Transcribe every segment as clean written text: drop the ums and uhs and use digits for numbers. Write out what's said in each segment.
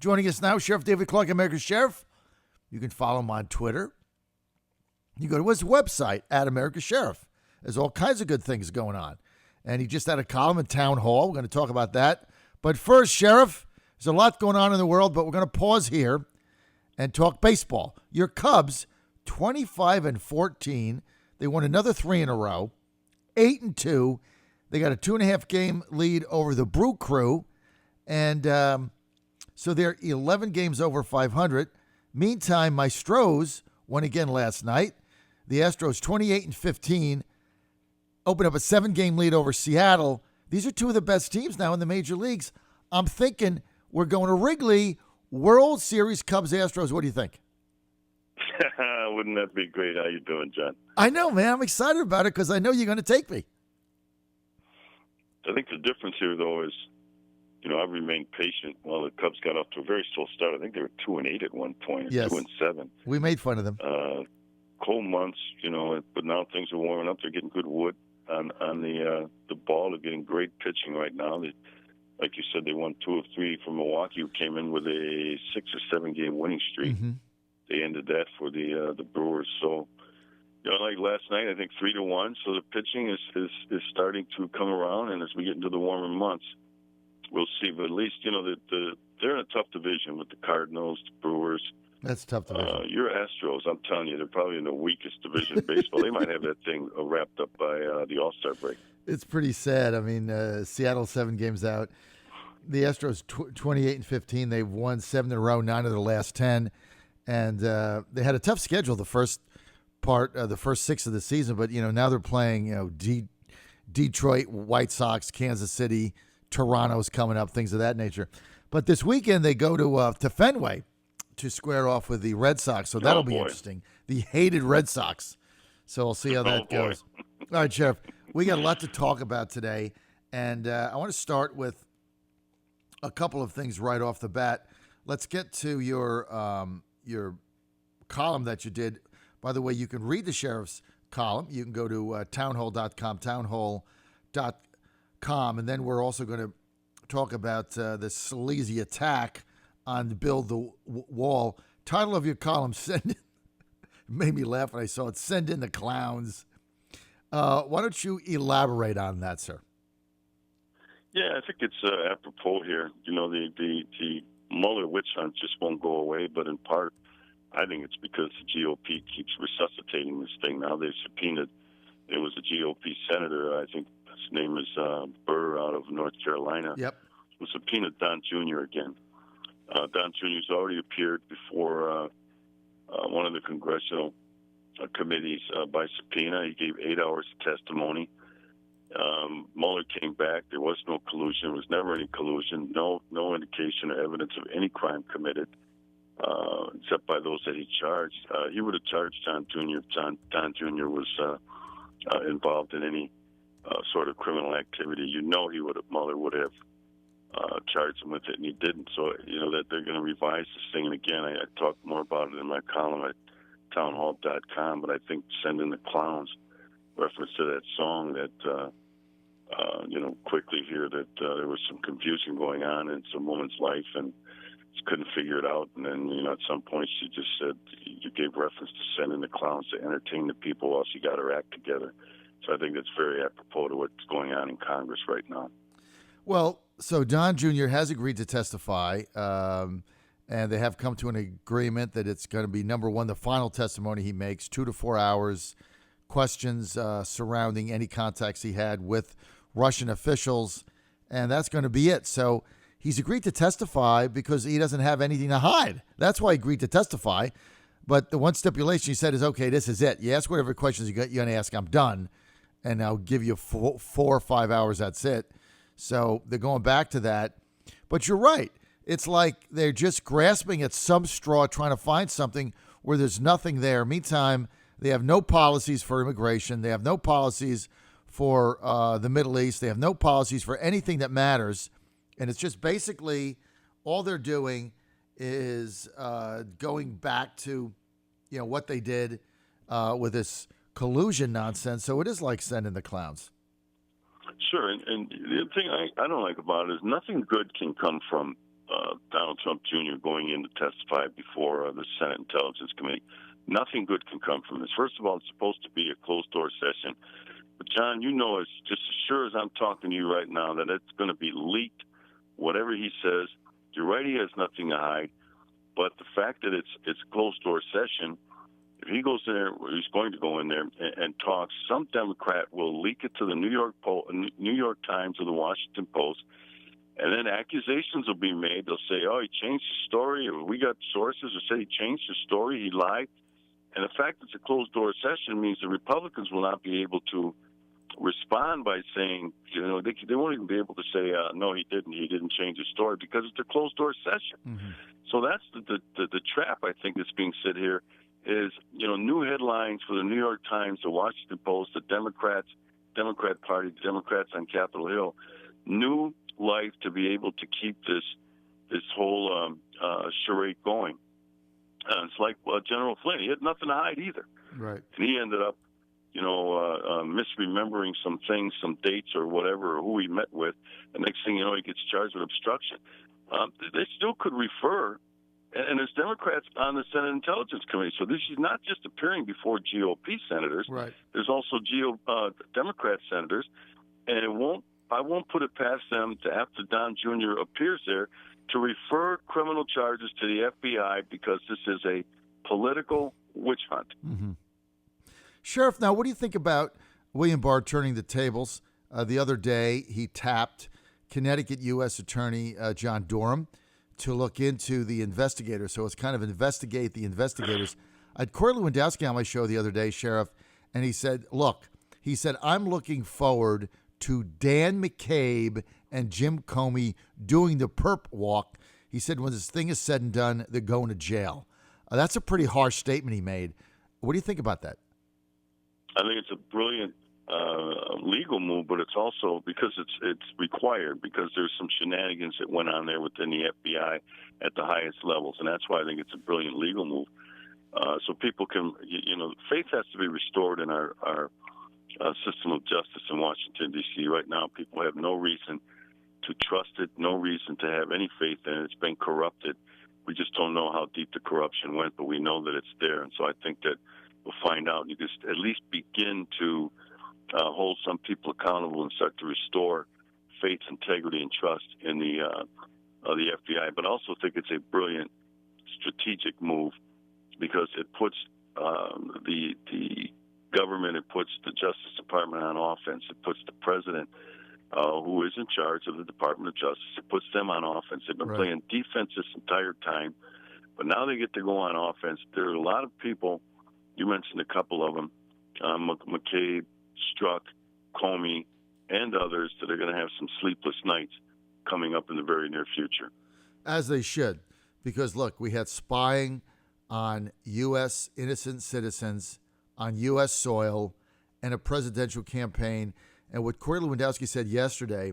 Joining us now, Sheriff David Clarke, America's Sheriff. You can follow him on Twitter. You go to his website, at America's Sheriff. There's all kinds of good things going on. And he just had a column in Town Hall. We're going to talk about that. But first, Sheriff, there's a lot going on in the world, but we're going to pause here and talk baseball. Your Cubs, 25-14. They won another 3 in a row, 8-2. They got a 2.5 game lead over the Brew Crew. And so they're 11 games over 500. Meantime, my Stros won again last night. The Astros, 28-15, open up a 7-game lead over Seattle. These are two of the best teams now in the major leagues. I'm thinking we're going to Wrigley, World Series, Cubs, Astros. What do you think? Wouldn't that be great? How you doing, John? I know, man. I'm excited about it because I know you're going to take me. I think the difference here, though, is, I've remained patient while the Cubs got off to a very slow start. I think they were 2-8 at one point, yes. 2-7. We made fun of them. Cold months, but now things are warming up. They're getting good wood on the ball. They're getting great pitching right now. Like you said, they won 2 of 3 from Milwaukee, who came in with a 6 or 7 game winning streak. Mm-hmm. They ended that for the Brewers. So, like last night, I think 3-1. So the pitching is starting to come around, and as we get into the warmer months, we'll see. But at least they're in a tough division with the Cardinals, the Brewers. That's a tough division. Your Astros, I'm telling you, they're probably in the weakest division of baseball. They might have that thing wrapped up by the All-Star break. It's pretty sad. I mean, Seattle 7 games out. The Astros 28-15. They've won 7 in a row, 9 of their last 10. And they had a tough schedule the first 6 of the season. But, now they're playing, Detroit, White Sox, Kansas City, Toronto's coming up, things of that nature. But this weekend they go to Fenway to square off with the Red Sox. So that'll be interesting. The hated Red Sox. So we'll see how that goes. All right, Sheriff, we got a lot to talk about today. And I want to start with a couple of things right off the bat. Let's get to your column that you did. By the way, you can read the Sheriff's column. You can go to townhall.com, townhall.com. And then we're also going to talk about the sleazy attack on Build the Wall. Title of your column, made me laugh when I saw it, Send in the Clowns. Why don't you elaborate on that, sir? Yeah, I think it's apropos here. The Mueller witch hunt just won't go away, but in part, I think it's because the GOP keeps resuscitating this thing. Now they've subpoenaed, it was a GOP senator, I think his name is Burr out of North Carolina. Yep. Who subpoenaed Don Jr. again. Don Jr.'s already appeared before one of the congressional committees by subpoena. He gave 8 hours of testimony. Mueller came back. There was no collusion. There was never any collusion. No indication or evidence of any crime committed, except by those that he charged. He would have charged Don Jr. if Don Jr. was involved in any sort of criminal activity. Mueller would have charged him with it, and he didn't. So, that they're going to revise this thing. And again, I talked more about it in my column at townhall.com, but I think Send in the Clowns, reference to that song that, quickly here that there was some confusion going on in some woman's life and she couldn't figure it out. And then, at some point she just said, you gave reference to Send in the Clowns to entertain the people while she got her act together. So I think that's very apropos to what's going on in Congress right now. Well, so Don Jr. has agreed to testify, and they have come to an agreement that it's going to be, number one, the final testimony he makes, 2 to 4 hours, questions surrounding any contacts he had with Russian officials, and that's going to be it. So he's agreed to testify because he doesn't have anything to hide. That's why he agreed to testify. But the one stipulation he said is, okay, this is it. You ask whatever questions you're going to ask, I'm done, and I'll give you 4 or 5 hours, that's it. So they're going back to that. But you're right. It's like they're just grasping at some straw, trying to find something where there's nothing there. Meantime, they have no policies for immigration. They have no policies for the Middle East. They have no policies for anything that matters. And it's just basically all they're doing is going back to, what they did with this collusion nonsense. So it is like Sending the Clowns. Sure. And the thing I don't like about it is nothing good can come from Donald Trump Jr. going in to testify before the Senate Intelligence Committee. Nothing good can come from this. First of all, it's supposed to be a closed-door session. But, John, you know, it's just as sure as I'm talking to you right now that it's going to be leaked, whatever he says. You're right, he has nothing to hide. But the fact that it's a closed-door session, if he goes in there, he's going to go in there and talk, some Democrat will leak it to the New York Times or the Washington Post, and then accusations will be made. They'll say, oh, he changed his story, or we got sources that say he changed his story, he lied. And the fact that it's a closed-door session means the Republicans will not be able to respond by saying, you know, they won't even be able to say, no, he didn't change his story, because it's a closed-door session. Mm-hmm. So that's the trap, I think, that's being set here is, you know, new headlines for the New York Times, the Washington Post, the Democrat Party, the Democrats on Capitol Hill, new life to be able to keep this whole charade going. It's like General Flynn. He had nothing to hide either. Right. And he ended up, you know, misremembering some things, some dates or whatever, or who he met with. The next thing you know, he gets charged with obstruction. They still could refer, and there's Democrats on the Senate Intelligence Committee. So this is not just appearing before GOP senators. Right. There's also Democrat senators, and I won't put it past them to, after Don Jr. appears there, to refer criminal charges to the FBI, because this is a political witch hunt. Mm-hmm. Sheriff, now what do you think about William Barr turning the tables? The other day, he tapped Connecticut U.S. Attorney John Durham to look into the investigators. So it's kind of investigate the investigators. I had Corey Lewandowski on my show the other day, Sheriff, and he said, I'm looking forward to Dan McCabe and Jim Comey doing the perp walk. He said when this thing is said and done, they're going to jail. That's a pretty harsh statement he made. What do you think about that? I think it's a brilliant legal move, but it's also because it's required, because there's some shenanigans that went on there within the FBI at the highest levels, and that's why I think it's a brilliant legal move. So people can, you know, faith has to be restored in our system of justice in Washington, D.C. Right now, people have no reason to trust it, no reason to have any faith in it. It's been corrupted. We just don't know how deep the corruption went, but we know that it's there. And so I think that we'll find out. You can at least begin to hold some people accountable and start to restore faith, integrity, and trust in the FBI. But I also think it's a brilliant strategic move, because it puts the government, it puts the Justice Department on offense. It puts the president, who is in charge of the Department of Justice, it puts them on offense. They've been playing defense this entire time, but now they get to go on offense. There are a lot of people, you mentioned a couple of them, McCabe, Strzok, Comey, and others, that are going to have some sleepless nights coming up in the very near future. As they should, because, look, we had spying on U.S. innocent citizens on U.S. soil and a presidential campaign. And what Corey Lewandowski said yesterday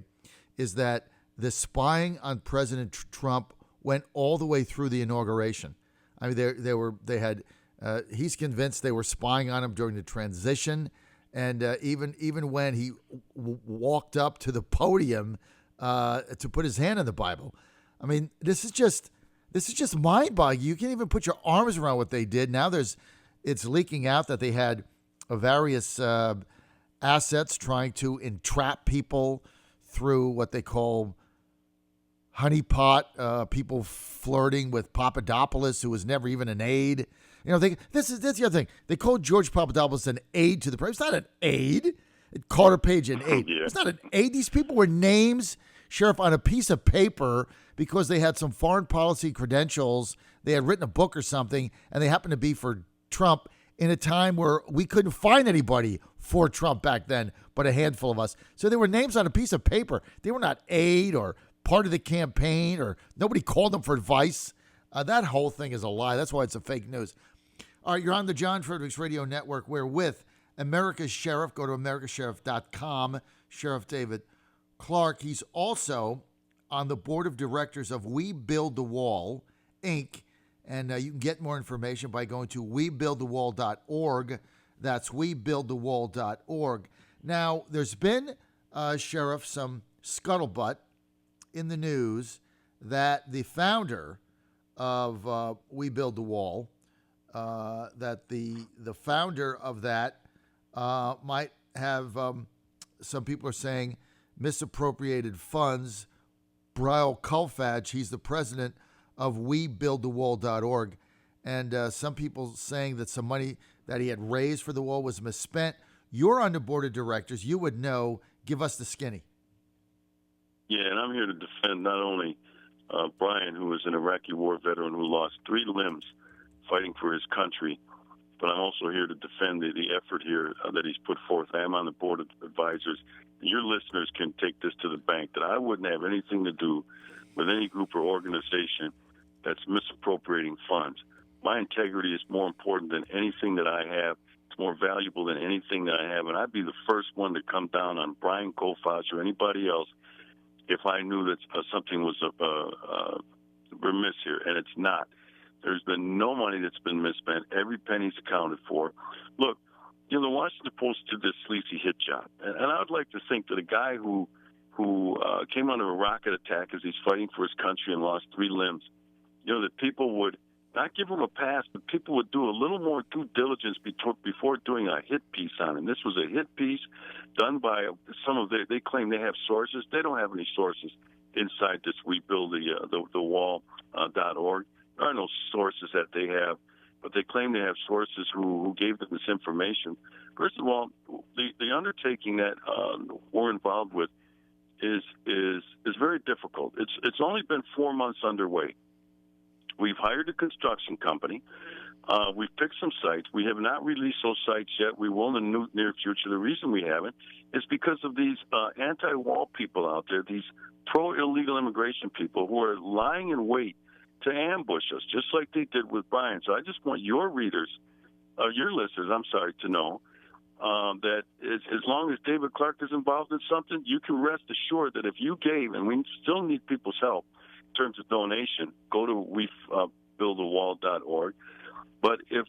is that the spying on President Trump went all the way through the inauguration. I mean, he's convinced they were spying on him during the transition, and even when he walked up to the podium to put his hand on the Bible. I mean, this is just mind-boggling. You can't even put your arms around what they did. Now it's leaking out that they had various assets trying to entrap people through what they call honeypot, people flirting with Papadopoulos, who was never even an aide. You know, that's the other thing. They called George Papadopoulos an aide to the president. It's not an aide. Carter Page an aide. Yeah. It's not an aide. These people were names, Sheriff, on a piece of paper because they had some foreign policy credentials. They had written a book or something, and they happened to be for Trump in a time where we couldn't find anybody for Trump back then, but a handful of us. So they were names on a piece of paper. They were not aide or part of the campaign, or nobody called them for advice. That whole thing is a lie. That's why it's a fake news. All right, you're on the John Fredericks Radio Network. We're with America's Sheriff. Go to americasheriff.com. Sheriff David Clarke. He's also on the board of directors of We Build the Wall, Inc., and you can get more information by going to webuildthewall.org. That's webuildthewall.org. Now, there's been, Sheriff, some scuttlebutt in the news that the founder of We Build the Wall, that the founder of that might have, some people are saying, misappropriated funds. Brian Kolfage, he's the president of webuildthewall.org, and some people saying that some money that he had raised for the wall was misspent. You're on the board of directors. You would know. Give us the skinny. Yeah, and I'm here to defend not only Brian, who is an Iraqi war veteran who lost 3 limbs fighting for his country, but I'm also here to defend the effort here that he's put forth. I am on the board of advisors. Your listeners can take this to the bank, that I wouldn't have anything to do with any group or organization that's misappropriating funds. My integrity is more important than anything that I have. It's more valuable than anything that I have, and I'd be the first one to come down on Brian Kolfage or anybody else if I knew that something was remiss here, and it's not. There's been no money that's been misspent. Every penny's accounted for. Look, the Washington Post did this sleazy hit job, and I would like to think that a guy who came under a rocket attack as he's fighting for his country and lost 3 limbs, that people would not give him a pass, but people would do a little more due diligence before doing a hit piece on him. This was a hit piece done by they claim they have sources. They don't have any sources inside this webuildthewall.org. There are no sources that they have, but they claim they have sources who gave them this information. First of all, the undertaking that we're involved with is very difficult. It's only been 4 months underway. We've hired a construction company. We've picked some sites. We have not released those sites yet. We will in the near future. The reason we haven't is because of these anti-wall people out there, these pro-illegal immigration people who are lying in wait to ambush us, just like they did with Brian. So I just want your readers, your listeners, to know that as long as David Clarke is involved in something, you can rest assured that if you gave, and we still need people's help in terms of donation, go to webuildthewall.org. But if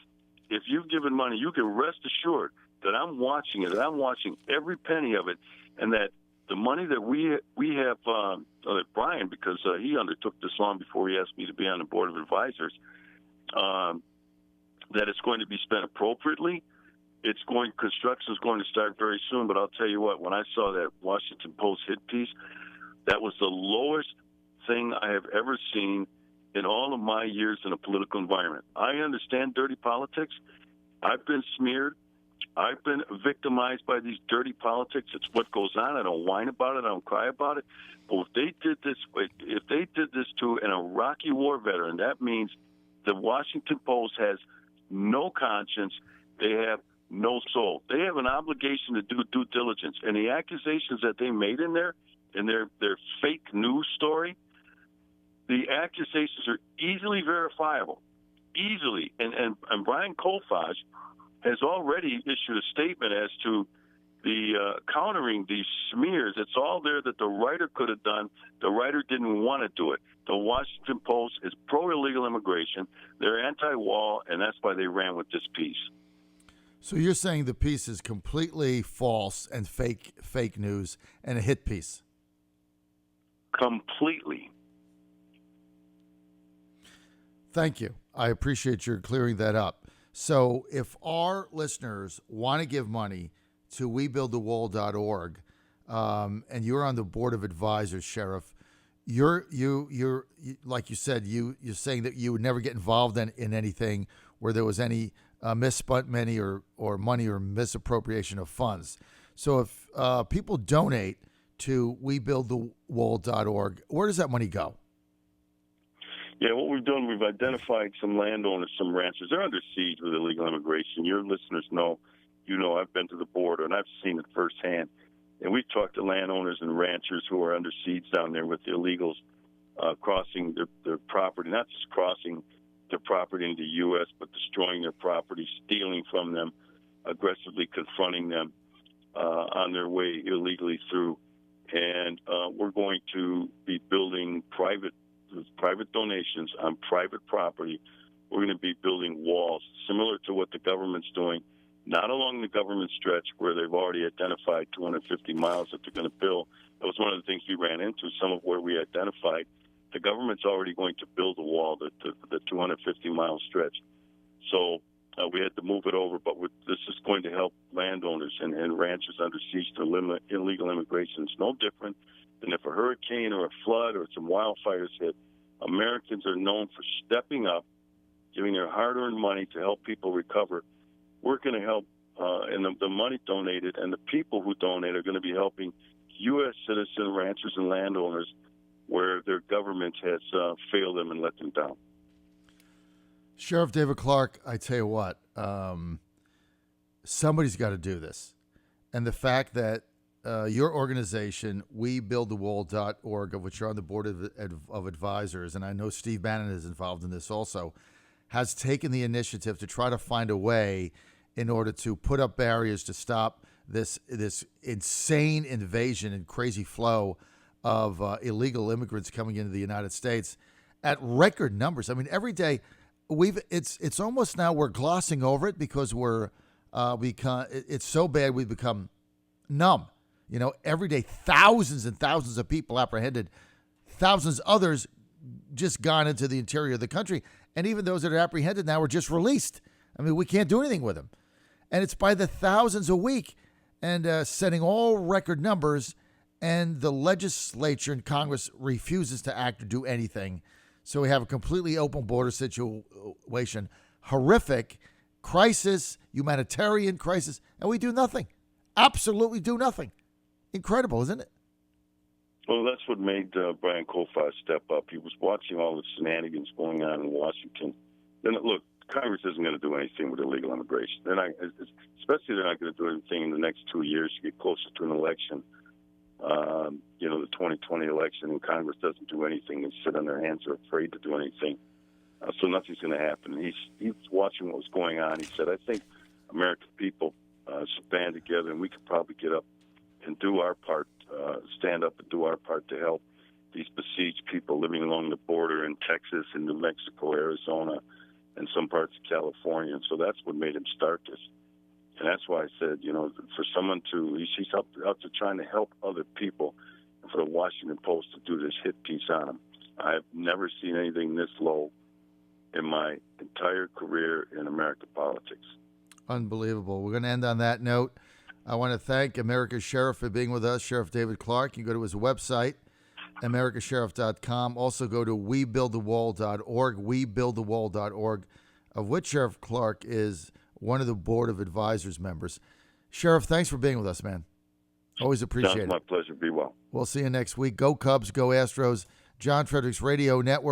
you've given money, you can rest assured that I'm watching it, that I'm watching every penny of it, and that the money that we have, that Brian, because he undertook this long before he asked me to be on the board of advisors, that it's going to be spent appropriately. Construction is going to start very soon. But I'll tell you what, when I saw that Washington Post hit piece, that was the lowest thing I have ever seen in all of my years in a political environment. I understand dirty politics. I've been smeared. I've been victimized by these dirty politics. It's what goes on. I don't whine about it. I don't cry about it. But if they did this to an Iraqi war veteran, that means the Washington Post has no conscience. They have no soul. They have an obligation to do due diligence. And the accusations that they made in their fake news story, the accusations are easily verifiable. Easily. And Brian Kolfage has already issued a statement as to the countering these smears. It's all there that the writer could have done. The writer didn't want to do it. The Washington Post is pro-illegal immigration. They're anti-wall, and that's why they ran with this piece. So you're saying the piece is completely false and fake news and a hit piece? Completely. Thank you. I appreciate your clearing that up. So if our listeners want to give money to webuildthewall.org, and you're on the board of advisors, Sheriff, you're like you said, you're saying that you would never get involved in anything where there was any misspent money or money or misappropriation of funds. So if people donate to webuildthewall.org, where does that money go? Yeah, what we've done, we've identified some landowners, some ranchers. They're under siege with illegal immigration. Your listeners know, I've been to the border, and I've seen it firsthand. And we've talked to landowners and ranchers who are under siege down there with the illegals crossing their property, not just crossing their property into the U.S., but destroying their property, stealing from them, aggressively confronting them on their way illegally through. And we're going to be building private donations on private property. We're going to be building walls similar to what the government's doing, not along the government stretch where they've already identified 250 miles that they're going to build. That was one of the things we ran into, some of where we identified the government's already going to build a wall, the 250-mile stretch. So we had to move it over, but this is going to help landowners and ranchers under siege to limit illegal immigration. It's no different than if a hurricane or a flood or some wildfires hit. Americans are known for stepping up, giving their hard-earned money to help people recover. We're going to help, and the money donated and the people who donate are going to be helping U.S. citizen ranchers and landowners where their government has failed them and let them down. Sheriff David Clarke, I tell you what, somebody's got to do this. And the fact that your organization, webuildthewall.org, of which you're on the board of advisors, and I know Steve Bannon is involved in this also, has taken the initiative to try to find a way in order to put up barriers to stop this insane invasion and crazy flow of illegal immigrants coming into the United States at record numbers. I mean, every day it's almost now we're glossing over it because it's so bad we've become numb. You know, every day thousands and thousands of people apprehended, thousands others just gone into the interior of the country, and even those that are apprehended now are just released. I mean, we can't do anything with them, and it's by the thousands a week, and setting all record numbers. And the legislature and Congress refuses to act or do anything. So we have a completely open border situation, horrific crisis, humanitarian crisis, and we do nothing. Absolutely do nothing. Incredible, isn't it? Well, that's what made Brian Kofod step up. He was watching all the shenanigans going on in Washington. Then, look, Congress isn't going to do anything with illegal immigration. They're not going to do anything in the next 2 years to get closer to an election. The 2020 election, and Congress doesn't do anything and sit on their hands or afraid to do anything. So nothing's going to happen. He's watching what was going on. He said, I think American people should band together, and we could probably get up and do our part, stand up and do our part to help these besieged people living along the border in Texas and New Mexico, Arizona, and some parts of California. And so that's what made him start this. And that's why I said, for someone he's out to trying to help other people, and for the Washington Post to do this hit piece on him. I've never seen anything this low in my entire career in American politics. Unbelievable. We're going to end on that note. I want to thank America's Sheriff for being with us, Sheriff David Clarke. You can go to his website, americasheriff.com. Also go to webuildthewall.org, webuildthewall.org, of which Sheriff Clarke is one of the board of advisors members. Sheriff, thanks for being with us, man. Always appreciate it. My pleasure. Be well. We'll see you next week. Go Cubs, go Astros. John Fredericks Radio Network.